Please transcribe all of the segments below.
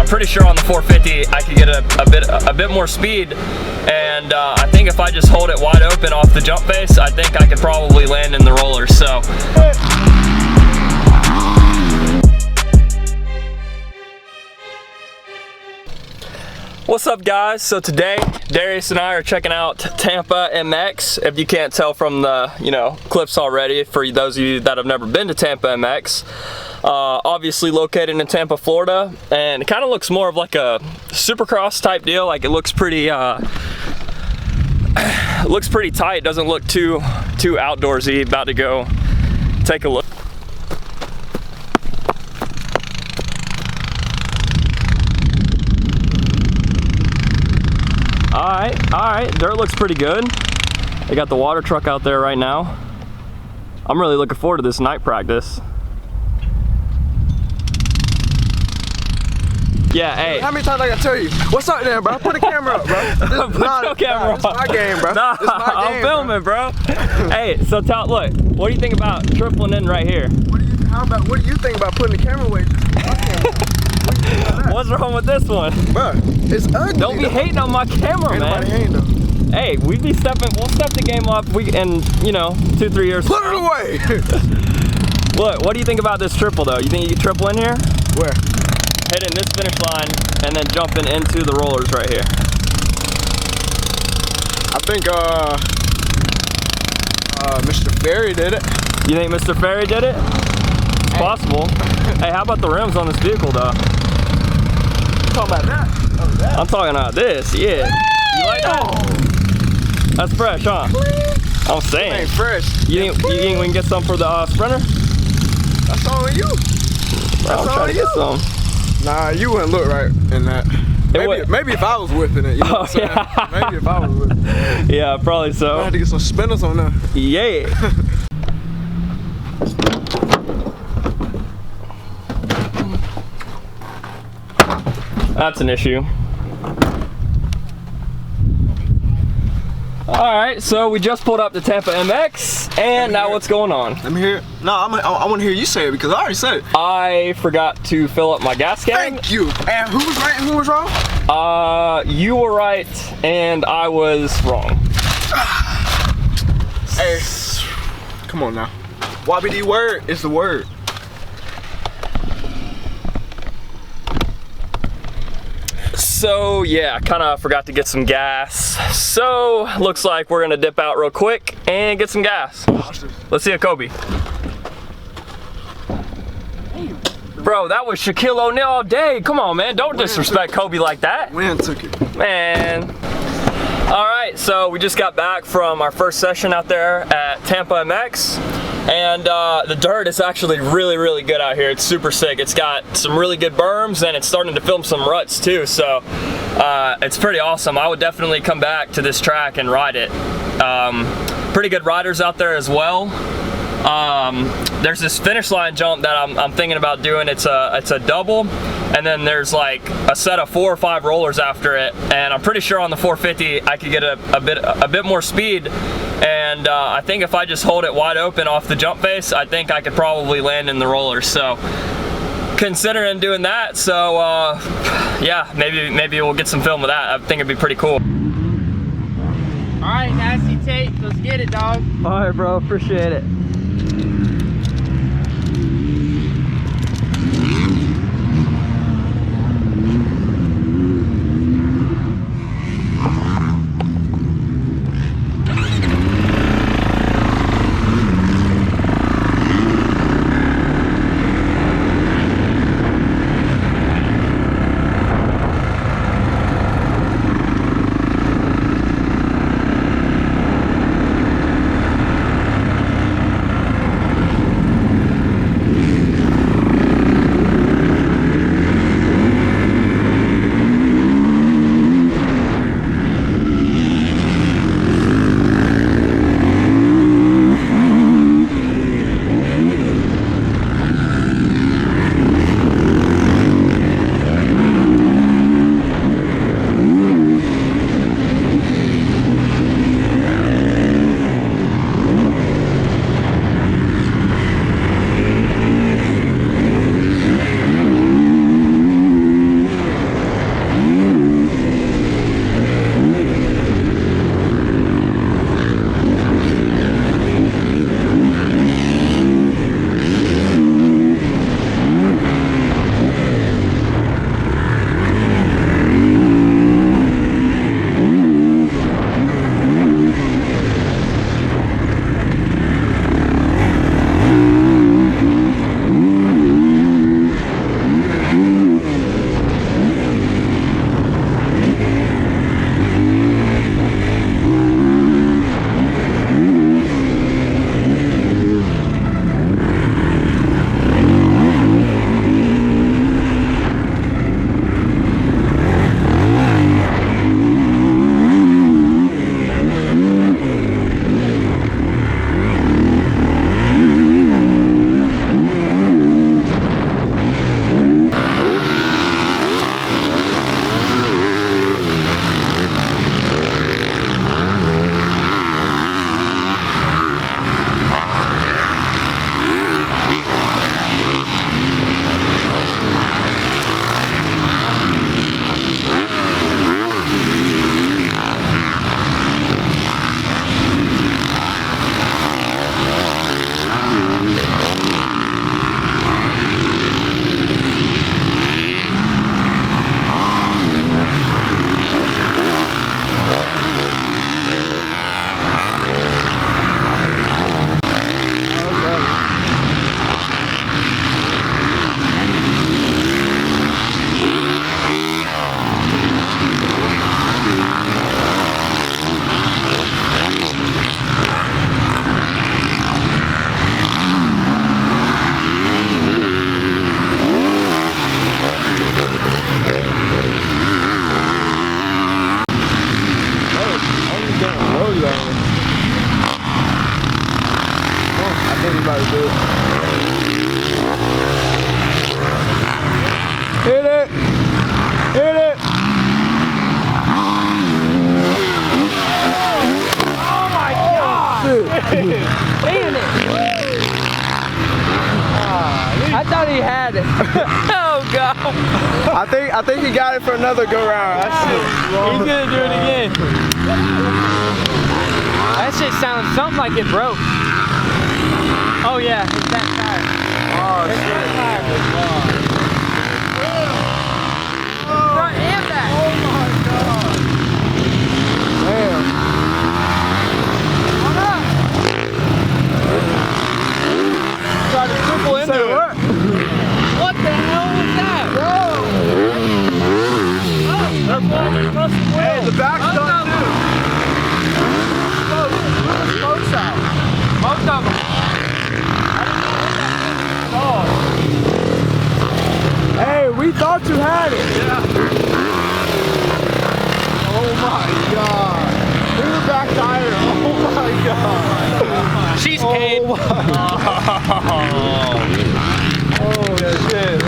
pretty sure on the 450 I could get a bit more speed, and I think if I just hold it wide open off the jump face, I think I could probably land in the rollers. So. What's up, guys? So today Darrius and I are checking out Tampa MX. If you can't tell from the clips already, for those of you that have never been to Tampa MX, obviously located in Tampa, Florida, and it kind of looks more of like a supercross type deal. Like it looks pretty tight. Doesn't look too outdoorsy. About to go take a look. Alright, dirt looks pretty good. They got the water truck out there right now. I'm really looking forward to this night practice. Yeah, hey. How many times I gotta tell you? What's up there, bro? Put the camera up, bro. Put your camera up. This my game, bro. Nah, this my I'm game, filming, bro. Hey, so look, what do you think about tripling in right here? What do you think about putting the camera away? What's wrong with this one? Bro, it's ugly. Don't be hating on my camera, man. Hey, we'll step the game up in 2-3 years. Put it away. Look, what do you think about this triple though? You think you could triple in here? Where? Hitting this finish line and then jumping into the rollers right here. I think Mr. Ferry did it. You think Mr. Ferry did it? It's possible. Hey, how about the rims on this vehicle though? You talking about that? Oh, that? I'm talking about this, yeah. You like that? That's fresh, huh? I'm saying. It ain't fresh. You think we can get some for the Sprinter? That's on you. I'm trying to get some. Nah, you wouldn't look right in that. Maybe if I was whipping it, you know what I'm saying? Yeah. Maybe if I was whipping it. Yeah, probably so. I had to get some spinners on there. Yeah. That's an issue. Alright, so we just pulled up to Tampa MX, and now what's going on? Let me hear it. No, I want to hear you say it because I already said it. I forgot to fill up my gas can. Thank you. And who was right and who was wrong? You were right, and I was wrong. Hey, come on now. YBD word is the word. So yeah, I kind of forgot to get some gas. So looks like we're gonna dip out real quick and get some gas. Let's see a Kobe. Bro, that was Shaquille O'Neal all day. Come on, man, don't disrespect Kobe like that. Wind took it. Man. All right, so we just got back from our first session out there at Tampa MX. And the dirt is actually really good out here. It's super sick. It's got some really good berms, and it's starting to film some ruts too. So it's pretty awesome. I would definitely come back to this track and ride it. Pretty good riders out there as well. There's this finish line jump that I'm thinking about doing. It's a double, and then there's like a set of 4 or 5 rollers after it. And I'm pretty sure on the 450 I could get a bit more speed. And I think if I just hold it wide open off the jump face, I think I could probably land in the rollers. So considering doing that, so yeah, maybe we'll get some film of that. I think it'd be pretty cool. All right, Nasty Tate, let's get it, dog. All right, bro, appreciate it. thought he had it. Oh God. I think he got it for another go round. He's gonna do it again. That shit sounds something like it broke. Oh yeah, it's that tire. Oh It's shit. that tire. Front and back. Oh my God. Damn. Hold up. Tried to triple into it. What the hell was that? Hey, the back's done too. Spokes out. Both of them. Hey, we thought you had it. Yeah. Oh my God. Here's the back tire. Oh my God. She's paid. Oh shit.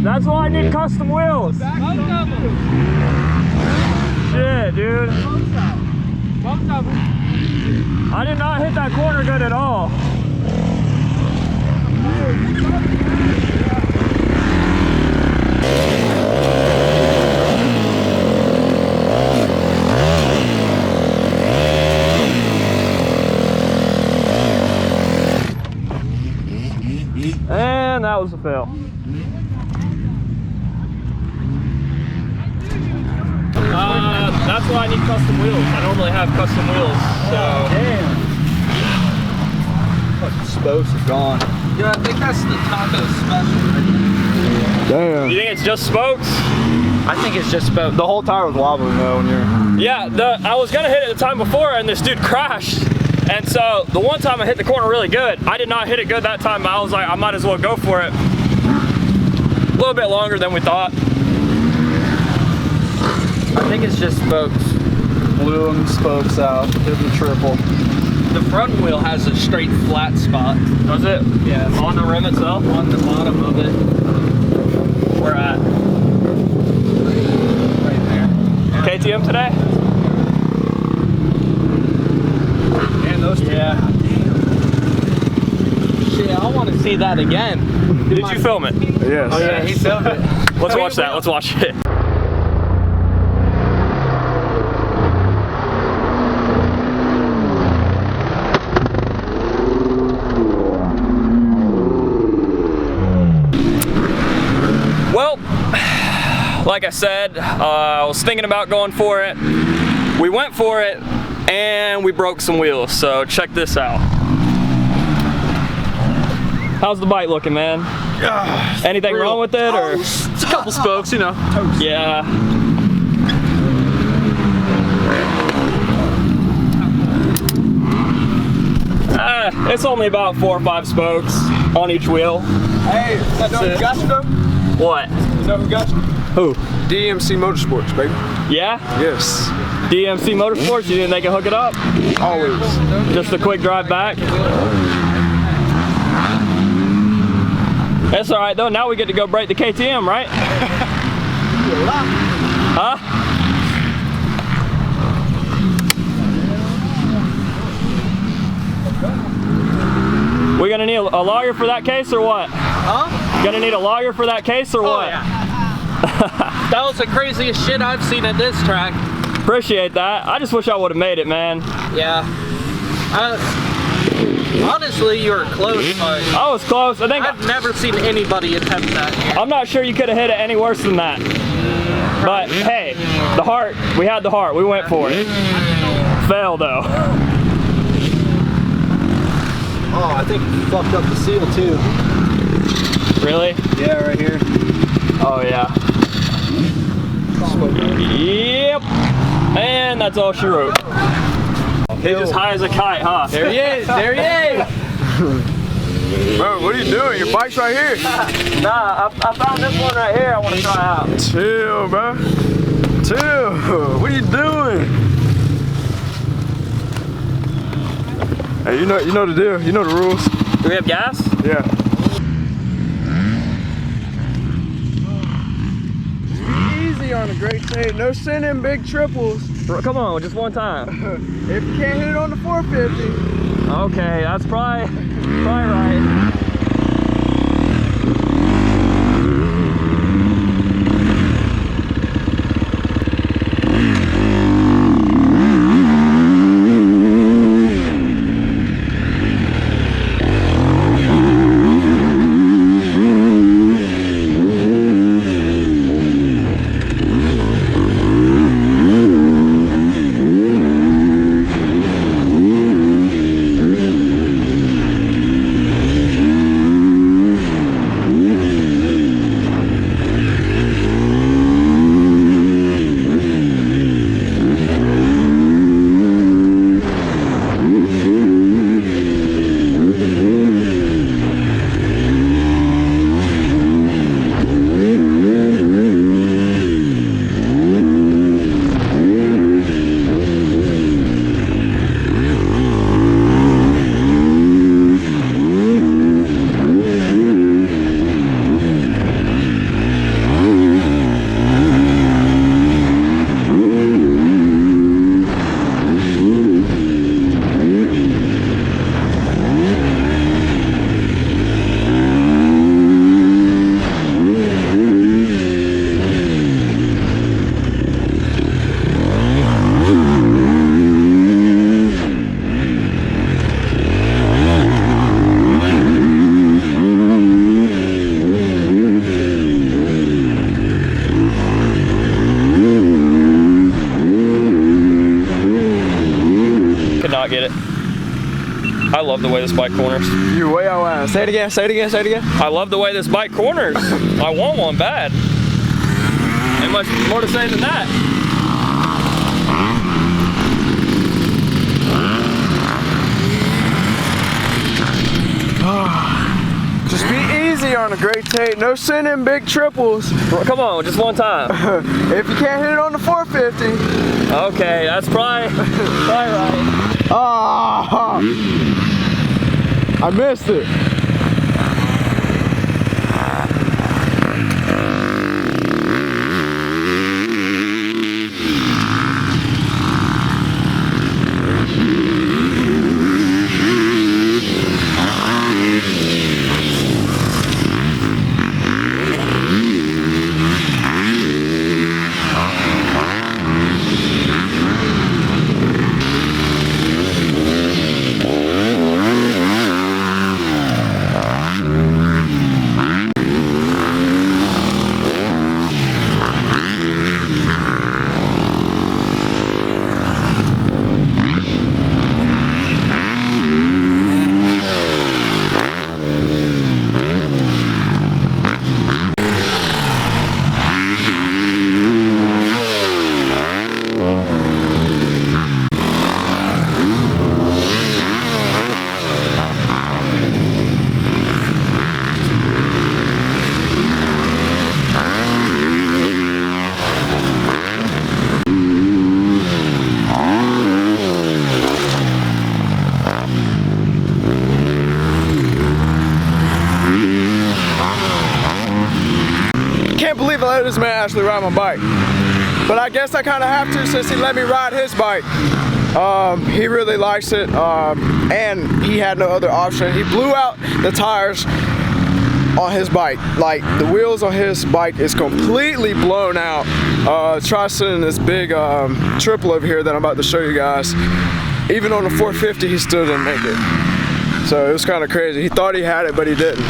That's why I need custom wheels. Both of them. Shit, dude. Both of them. I did not hit that corner good at all. And that was a fail. That's why I need custom wheels. I normally have custom wheels, so. Damn. Fucking spokes are gone. Yeah, I think that's the taco special. Damn. You think it's just spokes? I think it's just spokes. The whole tire was wobbling though when you're. Yeah, I was gonna hit it the time before and this dude crashed. And so the one time I hit the corner really good, I did not hit it good that time, but I was like, I might as well go for it. A little bit longer than we thought. I think it's just spokes. Blew them spokes out. Did the triple. The front wheel has a straight flat spot. Does it? Yeah. On the rim itself? On the bottom of it. Where at? Right there. KTM today? And those two. Yeah. Shit, I want to see that again. Did you film it? Yes. Oh yeah, he filmed it. Let's watch that. Let's watch it. Well, like I said, I was thinking about going for it. We went for it and we broke some wheels, so check this out. How's the bike looking, man? Anything wrong with it, or? It's a couple spokes, you know. Yeah. It's only about 4 or 5 spokes on each wheel. Hey, That's you know it. who got you though? What? You know who got you? Who? DMC Motorsports, baby. Yeah? Yes. DMC Motorsports, you didn't think I hook it up? Always. Just a quick drive back? That's alright though, now we get to go break the KTM, right? Huh? We gonna need a lawyer for that case or what? Huh? Gonna need a lawyer for that case or what? Oh, yeah. That was the craziest shit I've seen at this track. Appreciate that. I just wish I would have made it, man. Yeah. Honestly, you were close, but I was close. I think I've never seen anybody attempt that. I'm not sure you could have hit it any worse than that. But hey, the heart, we had the heart. We went for it. Fail though. Oh, I think you fucked up the seal too. Really? Yeah, right here. Oh yeah. Yep. And that's all she wrote. Hit He's as high as a kite, huh? There he is. There he is. Bro, what are you doing? Your bike's right here. Nah, I found this one right here I want to try out. Chill, bro. Chill. What are you doing? Hey, you know the deal. You know the rules. Do we have gas? Yeah. Easy on the Great Tate. No sending big triples. Come on, just one time. If you can't hit it on the 450. Okay, that's probably right. Not get it. I love the way this bike corners. You way out west. Say it again, say it again, say it again. I love the way this bike corners. I want one bad. Ain't much more to say than that. Just be easy on the Great Tate. No sending big triples. Come on, just one time. If you can't hit it on the 450. Okay, that's probably right. Ah, I missed it. Can't believe I let this man actually ride my bike. But I guess I kind of have to since he let me ride his bike. He really likes it, and he had no other option. He blew out the tires on his bike. Like, the wheels on his bike is completely blown out. Try sending this big triple over here that I'm about to show you guys. Even on the 450, he still didn't make it. So it was kind of crazy. He thought he had it, but he didn't.